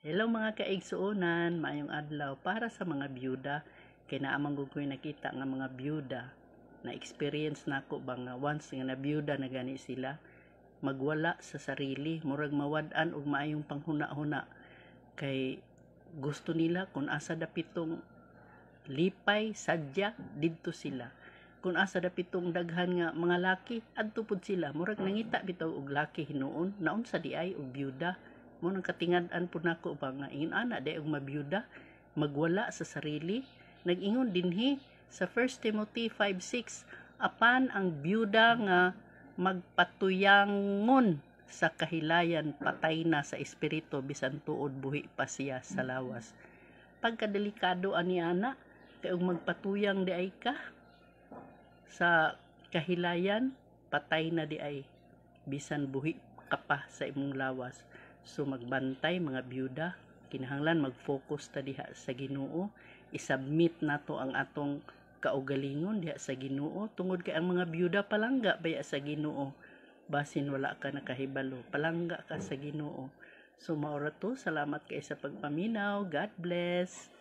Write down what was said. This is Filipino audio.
Hello mga kaigsuonan, maayong adlaw para sa mga byuda. Kay naamang ko'y nakita nga mga byuda na experience nako ba nga once nga na byuda na gani sila magwala sa sarili, murag mawad-an og maayong panghuna-huna kay gusto nila kung asa dapitong lipay sadya didto sila. Kung asa dapitong daghan nga mga laki adto pud sila, murag nangita bitaw og laki hinuon naon sa di ay og byuda. Mo nang katingad-an po nako ba nga ingon ana day og mabiyuda magwala sa sarili. Nag-ingon dinhi sa 1 Timothy 5:6, apan ang byuda nga magpatuyangon sa kahilayan patay na sa espiritu bisan tuod buhi pa siya sa lawas. Pagkadelikado ani ana kay og magpatuyang di ay ka sa kahilayan patay na di ay bisan buhi ka pa sa imong lawas. So magbantay mga byuda, kinahanglan mag-focus ta diha sa Ginoo, isubmit nato ang atong kaugalingon diha sa Ginoo tungod kay ang mga byuda palangga baya sa Ginoo. Basin wala ka nakahibalo, palangga ka sa Ginoo. So maura to, salamat kay sa pagpaminaw. God bless.